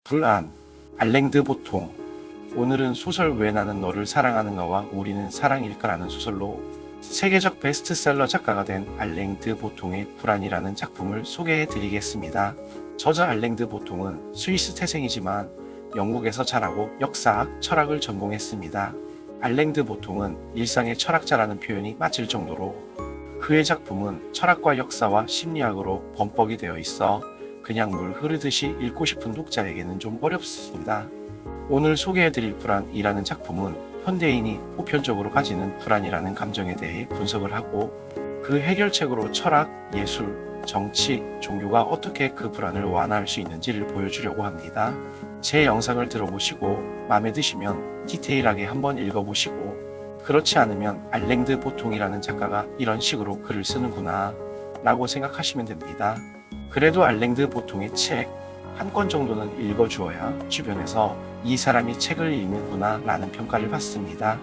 불안, 알랭드 보통. 오늘은 소설 왜 나는 너를 사랑하는가와 우리는 사랑일까라는 소설로 세계적 베스트셀러 작가가 된 알랭드 보통의 불안이라는 작품을 소개해 드리겠습니다. 저자 알랭드 보통은 스위스 태생이지만 영국에서 자라고 역사학, 철학을 전공했습니다. 알랭드 보통은 일상의 철학자라는 표현이 맞을 정도로 그의 작품은 철학과 역사와 심리학으로 범벅이 되어 있어 그냥 물 흐르듯이 읽고 싶은 독자에게는 좀 어렵습니다. 오늘 소개해드릴 불안이라는 작품은 현대인이 보편적으로 가지는 불안이라는 감정에 대해 분석을 하고 그 해결책으로 철학, 예술, 정치, 종교가 어떻게 그 불안을 완화할 수 있는지를 보여주려고 합니다. 제 영상을 들어보시고 마음에 드시면 디테일하게 한번 읽어보시고 그렇지 않으면 알랭드 보통이라는 작가가 이런 식으로 글을 쓰는구나 라고 생각하시면 됩니다. 그래도 알랭드 보통의 책 한 권 정도는 읽어주어야 주변에서 이 사람이 책을 읽는구나 라는 평가를 받습니다.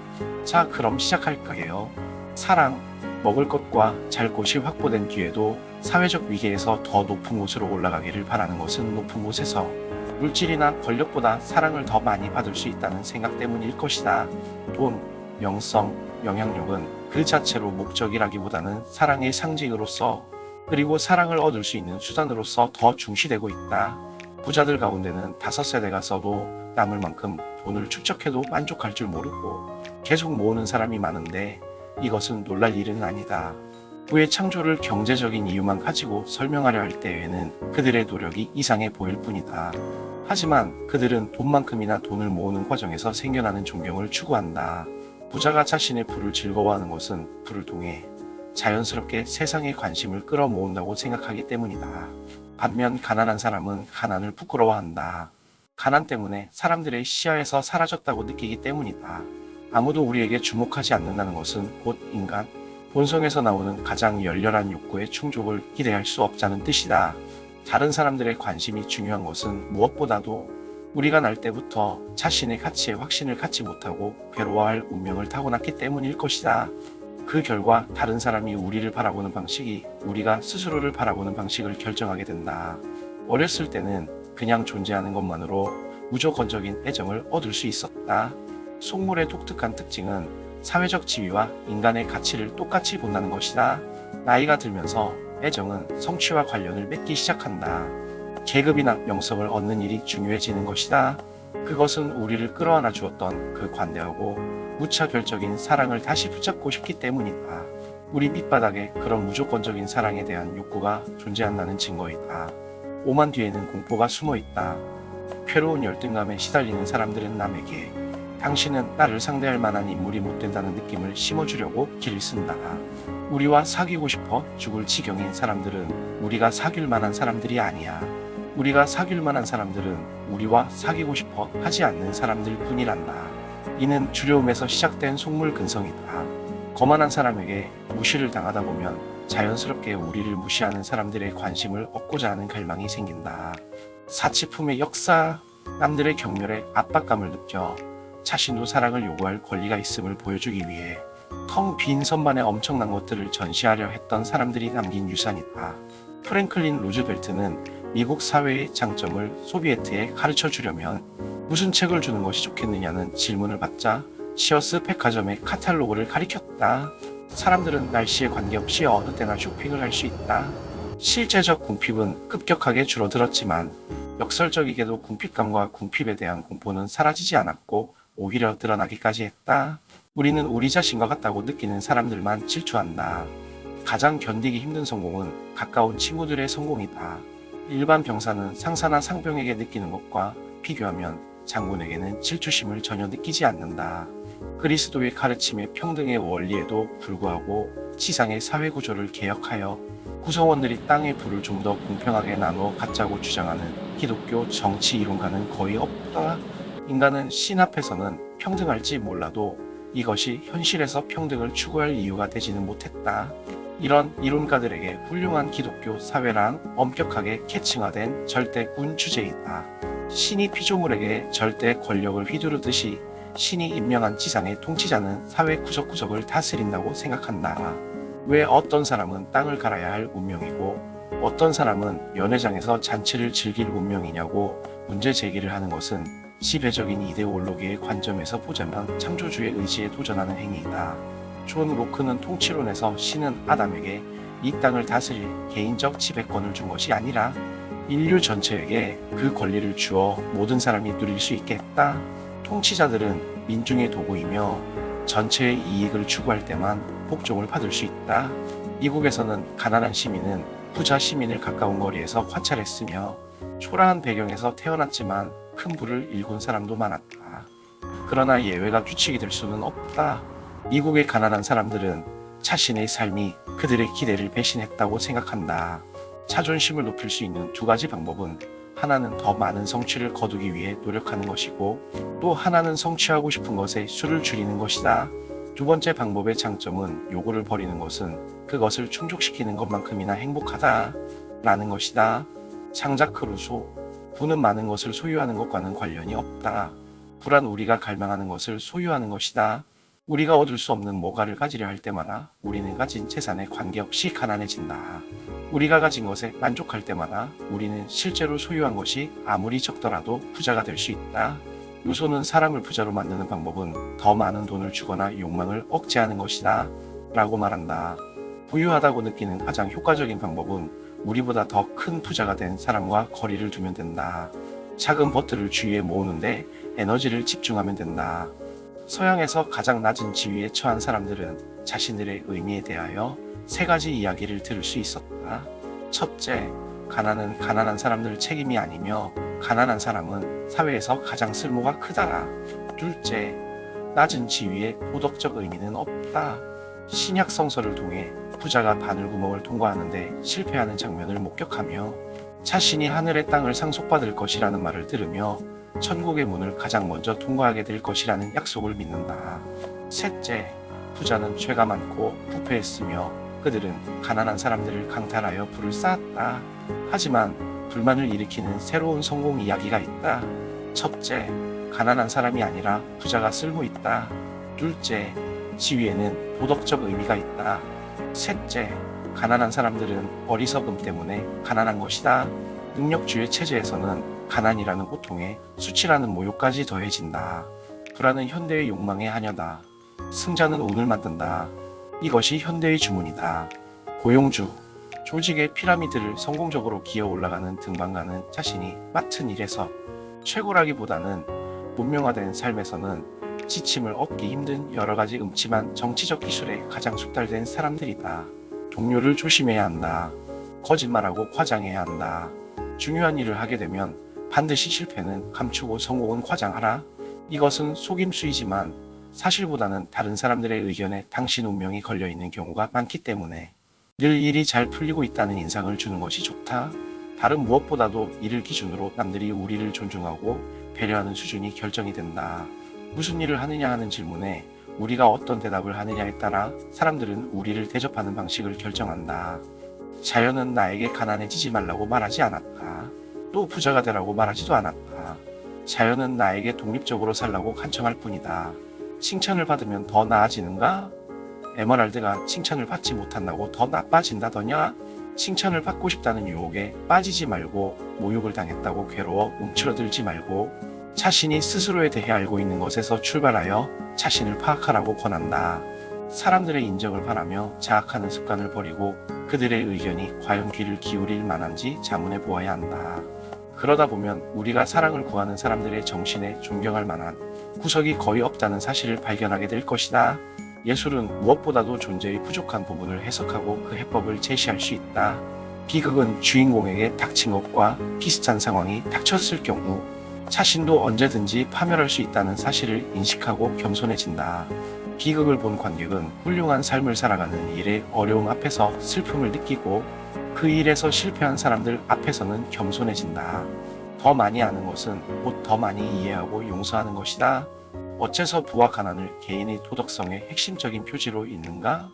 자, 그럼 시작할까요? 사랑, 먹을 것과 잘 곳이 확보된 뒤에도 사회적 위계에서 더 높은 곳으로 올라가기를 바라는 것은 높은 곳에서 물질이나 권력보다 사랑을 더 많이 받을 수 있다는 생각 때문일 것이다. 돈, 명성, 영향력은 그 자체로 목적이라기보다는 사랑의 상징으로서 그리고 사랑을 얻을 수 있는 수단으로서 더 중시되고 있다. 부자들 가운데는 5세대가 써도 남을 만큼 돈을 축적해도 만족할 줄 모르고 계속 모으는 사람이 많은데 이것은 놀랄 일은 아니다. 부의 창조를 경제적인 이유만 가지고 설명하려 할 때에는 그들의 노력이 이상해 보일 뿐이다. 하지만 그들은 돈만큼이나 돈을 모으는 과정에서 생겨나는 존경을 추구한다. 부자가 자신의 부를 즐거워하는 것은 부를 통해 자연스럽게 세상의 관심을 끌어모은다고 생각하기 때문이다. 반면 가난한 사람은 가난을 부끄러워한다. 가난 때문에 사람들의 시야에서 사라졌다고 느끼기 때문이다. 아무도 우리에게 주목하지 않는다는 것은 곧 인간, 본성에서 나오는 가장 열렬한 욕구의 충족을 기대할 수 없다는 뜻이다. 다른 사람들의 관심이 중요한 것은 무엇보다도 우리가 날 때부터 자신의 가치에 확신을 갖지 못하고 괴로워할 운명을 타고났기 때문일 것이다. 그 결과 다른 사람이 우리를 바라보는 방식이 우리가 스스로를 바라보는 방식을 결정하게 된다. 어렸을 때는 그냥 존재하는 것만으로 무조건적인 애정을 얻을 수 있었다. 속물의 독특한 특징은 사회적 지위와 인간의 가치를 똑같이 본다는 것이다. 나이가 들면서 애정은 성취와 관련을 맺기 시작한다. 계급이나 명성을 얻는 일이 중요해지는 것이다. 그것은 우리를 끌어안아 주었던 그 관대하고 무차별적인 사랑을 다시 붙잡고 싶기 때문이다. 우리 밑바닥에 그런 무조건적인 사랑에 대한 욕구가 존재한다는 증거이다. 오만 뒤에는 공포가 숨어있다. 괴로운 열등감에 시달리는 사람들은 남에게 당신은 나를 상대할 만한 인물이 못 된다는 느낌을 심어주려고 길을 쓴다. 우리와 사귀고 싶어 죽을 지경인 사람들은 우리가 사귈 만한 사람들이 아니야. 우리가 사귈 만한 사람들은 우리와 사귀고 싶어 하지 않는 사람들 뿐이란다. 이는 두려움에서 시작된 속물근성이다. 거만한 사람에게 무시를 당하다 보면 자연스럽게 우리를 무시하는 사람들의 관심을 얻고자 하는 갈망이 생긴다. 사치품의 역사, 남들의 경멸에 압박감을 느껴 자신도 사랑을 요구할 권리가 있음을 보여주기 위해 텅 빈 선반에 엄청난 것들을 전시하려 했던 사람들이 남긴 유산이다. 프랭클린 루즈벨트는 미국 사회의 장점을 소비에트에 가르쳐 주려면 무슨 책을 주는 것이 좋겠느냐는 질문을 받자 시어스 백화점의 카탈로그를 가리켰다. 사람들은 날씨에 관계없이 어느 때나 쇼핑을 할 수 있다. 실제적 궁핍은 급격하게 줄어들었지만 역설적이게도 궁핍감과 궁핍에 대한 공포는 사라지지 않았고 오히려 드러나기까지 했다. 우리는 우리 자신과 같다고 느끼는 사람들만 질투한다. 가장 견디기 힘든 성공은 가까운 친구들의 성공이다. 일반 병사는 상사나 상병에게 느끼는 것과 비교하면 장군에게는 질투심을 전혀 느끼지 않는다. 그리스도의 가르침의 평등의 원리에도 불구하고 지상의 사회구조를 개혁하여 구성원들이 땅의 부를 좀 더 공평하게 나누어 갖자고 주장하는 기독교 정치 이론가는 거의 없다. 인간은 신 앞에서는 평등할지 몰라도 이것이 현실에서 평등을 추구할 이유가 되지는 못했다. 이런 이론가들에게 훌륭한 기독교 사회란 엄격하게 계층화된 절대군 주제이다. 신이 피조물에게 절대 권력을 휘두르듯이 신이 임명한 지상의 통치자는 사회 구석구석을 다스린다고 생각한다. 왜 어떤 사람은 땅을 갈아야 할 운명이고 어떤 사람은 연회장에서 잔치를 즐길 운명이냐고 문제 제기를 하는 것은 시배적인 이데올로기의 관점에서 보자면 창조주의 의지에 도전하는 행위이다. 존 로크는 통치론에서 신은 아담에게 이 땅을 다스릴 개인적 지배권을 준 것이 아니라 인류 전체에게 그 권리를 주어 모든 사람이 누릴 수 있게 했다. 통치자들은 민중의 도구이며 전체의 이익을 추구할 때만 복종을 받을 수 있다. 미국에서는 가난한 시민은 부자 시민을 가까운 거리에서 관찰했으며 초라한 배경에서 태어났지만 큰 부를 일군 사람도 많았다. 그러나 예외가 규칙이 될 수는 없다. 미국의 가난한 사람들은 자신의 삶이 그들의 기대를 배신했다고 생각한다. 자존심을 높일 수 있는 두 가지 방법은 하나는 더 많은 성취를 거두기 위해 노력하는 것이고 또 하나는 성취하고 싶은 것에 수를 줄이는 것이다. 두 번째 방법의 장점은 요구를 버리는 것은 그것을 충족시키는 것만큼이나 행복하다 라는 것이다. 장자크 루소, 부는 많은 것을 소유하는 것과는 관련이 없다. 부란 우리가 갈망하는 것을 소유하는 것이다. 우리가 얻을 수 없는 뭐가를 가지려 할 때마다 우리는 가진 재산에 관계없이 가난해진다. 우리가 가진 것에 만족할 때마다 우리는 실제로 소유한 것이 아무리 적더라도 부자가 될 수 있다. 루소는 사람을 부자로 만드는 방법은 더 많은 돈을 주거나 욕망을 억제하는 것이다 라고 말한다. 부유하다고 느끼는 가장 효과적인 방법은 우리보다 더 큰 부자가 된 사람과 거리를 두면 된다. 작은 버트를 주위에 모으는데 에너지를 집중하면 된다. 서양에서 가장 낮은 지위에 처한 사람들은 자신들의 의미에 대하여 세 가지 이야기를 들을 수 있었다. 첫째, 가난은 가난한 사람들 책임이 아니며 가난한 사람은 사회에서 가장 쓸모가 크다. 둘째, 낮은 지위에 도덕적 의미는 없다. 신약 성서를 통해 부자가 바늘구멍을 통과하는데 실패하는 장면을 목격하며 자신이 하늘의 땅을 상속받을 것이라는 말을 들으며 천국의 문을 가장 먼저 통과하게 될 것이라는 약속을 믿는다. 셋째, 부자는 죄가 많고 부패했으며 그들은 가난한 사람들을 강탈하여 불을 쌓았다. 하지만 불만을 일으키는 새로운 성공 이야기가 있다. 첫째, 가난한 사람이 아니라 부자가 쓸모 있다. 둘째, 지위에는 도덕적 의미가 있다. 셋째, 가난한 사람들은 어리석음 때문에 가난한 것이다. 능력주의 체제에서는 가난이라는 고통에 수치라는 모욕까지 더해진다. 불안은 현대의 욕망의 하녀다. 승자는 운을 만든다. 이것이 현대의 주문이다. 고용주, 조직의 피라미드를 성공적으로 기어 올라가는 등반가는 자신이 맡은 일에서 최고라기보다는 문명화된 삶에서는 지침을 얻기 힘든 여러 가지 음침한 정치적 기술에 가장 숙달된 사람들이다. 동료를 조심해야 한다. 거짓말하고 과장해야 한다. 중요한 일을 하게 되면 반드시 실패는 감추고 성공은 과장하라. 이것은 속임수이지만 사실보다는 다른 사람들의 의견에 당신 운명이 걸려있는 경우가 많기 때문에 늘 일이 잘 풀리고 있다는 인상을 주는 것이 좋다. 다른 무엇보다도 이를 기준으로 남들이 우리를 존중하고 배려하는 수준이 결정이 된다. 무슨 일을 하느냐 하는 질문에 우리가 어떤 대답을 하느냐에 따라 사람들은 우리를 대접하는 방식을 결정한다. 자연은 나에게 가난해지지 말라고 말하지 않았다. 또 부자가 되라고 말하지도 않았다. 자연은 나에게 독립적으로 살라고 간청할 뿐이다. 칭찬을 받으면 더 나아지는가? 에머랄드가 칭찬을 받지 못한다고 더 나빠진다더냐? 칭찬을 받고 싶다는 유혹에 빠지지 말고 모욕을 당했다고 괴로워 움츠러들지 말고 자신이 스스로에 대해 알고 있는 것에서 출발하여 자신을 파악하라고 권한다. 사람들의 인정을 바라며 자학하는 습관을 버리고 그들의 의견이 과연 귀를 기울일 만한지 자문해 보아야 한다. 그러다 보면 우리가 사랑을 구하는 사람들의 정신에 존경할 만한 구석이 거의 없다는 사실을 발견하게 될 것이다. 예술은 무엇보다도 존재의 부족한 부분을 해석하고 그 해법을 제시할 수 있다. 비극은 주인공에게 닥친 것과 비슷한 상황이 닥쳤을 경우 자신도 언제든지 파멸할 수 있다는 사실을 인식하고 겸손해진다. 비극을 본 관객은 훌륭한 삶을 살아가는 일의 어려움 앞에서 슬픔을 느끼고 그 일에서 실패한 사람들 앞에서는 겸손해진다. 더 많이 아는 것은 곧 더 많이 이해하고 용서하는 것이다. 어째서 부와 가난을 개인의 도덕성의 핵심적인 표지로 있는가?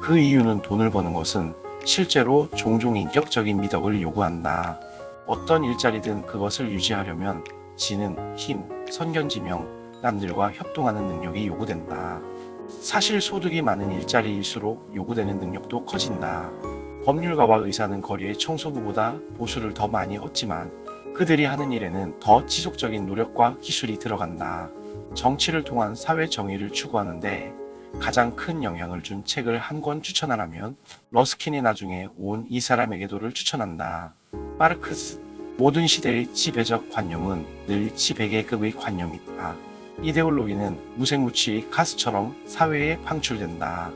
그 이유는 돈을 버는 것은 실제로 종종 인격적인 미덕을 요구한다. 어떤 일자리든 그것을 유지하려면 지능, 힘, 선견지명, 남들과 협동하는 능력이 요구된다. 사실 소득이 많은 일자리일수록 요구되는 능력도 커진다. 법률가와 의사는 거리의 청소부보다 보수를 더 많이 얻지만 그들이 하는 일에는 더 지속적인 노력과 기술이 들어간다. 정치를 통한 사회 정의를 추구하는데 가장 큰 영향을 준 책을 한 권 추천하라면 러스킨이 나중에 온 이 사람에게도를 추천한다. 마르크스. 모든 시대의 지배적 관념은 늘 지배계급의 관념이다. 이데올로기는 무색무취의 가스처럼 사회에 방출된다.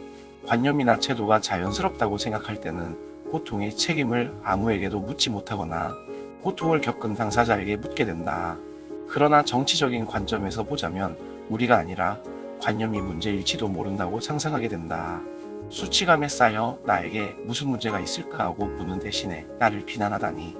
관념이나 제도가 자연스럽다고 생각할 때는 고통의 책임을 아무에게도 묻지 못하거나 고통을 겪은 당사자에게 묻게 된다. 그러나 정치적인 관점에서 보자면 우리가 아니라 관념이 문제일지도 모른다고 상상하게 된다. 수치감에 쌓여 나에게 무슨 문제가 있을까 하고 묻는 대신에 나를 비난하다니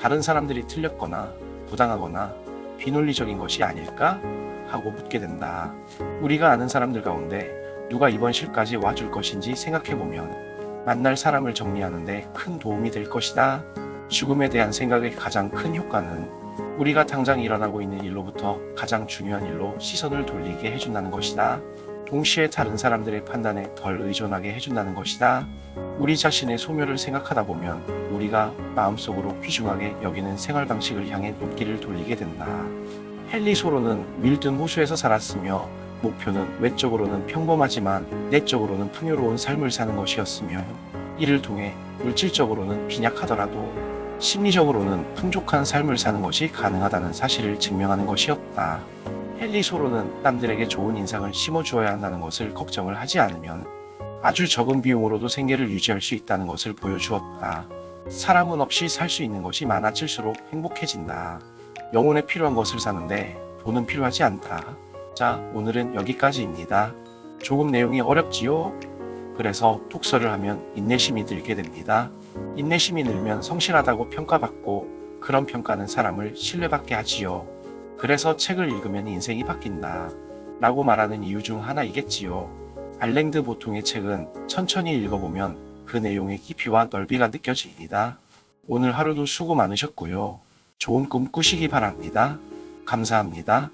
다른 사람들이 틀렸거나 부당하거나 비논리적인 것이 아닐까 하고 묻게 된다. 우리가 아는 사람들 가운데 누가 이번 실까지 와줄 것인지 생각해보면 만날 사람을 정리하는데 큰 도움이 될 것이다. 죽음에 대한 생각의 가장 큰 효과는 우리가 당장 일어나고 있는 일로부터 가장 중요한 일로 시선을 돌리게 해준다는 것이다. 동시에 다른 사람들의 판단에 덜 의존하게 해준다는 것이다. 우리 자신의 소멸을 생각하다 보면 우리가 마음속으로 귀중하게 여기는 생활 방식을 향해 눈길을 돌리게 된다. 헨리 소로는 밀든 호수에서 살았으며 목표는 외적으로는 평범하지만 내적으로는 풍요로운 삶을 사는 것이었으며 이를 통해 물질적으로는 빈약하더라도 심리적으로는 풍족한 삶을 사는 것이 가능하다는 사실을 증명하는 것이었다. 헨리 소로는 남들에게 좋은 인상을 심어주어야 한다는 것을 걱정을 하지 않으면 아주 적은 비용으로도 생계를 유지할 수 있다는 것을 보여주었다. 사람은 없이 살 수 있는 것이 많아질수록 행복해진다. 영혼에 필요한 것을 사는데 돈은 필요하지 않다. 자, 오늘은 여기까지입니다. 조금 내용이 어렵지요? 그래서 독서를 하면 인내심이 들게 됩니다. 인내심이 늘면 성실하다고 평가받고 그런 평가는 사람을 신뢰받게 하지요. 그래서 책을 읽으면 인생이 바뀐다 라고 말하는 이유 중 하나이겠지요. 알랭드 보통의 책은 천천히 읽어보면 그 내용의 깊이와 넓이가 느껴집니다. 오늘 하루도 수고 많으셨고요. 좋은 꿈 꾸시기 바랍니다. 감사합니다.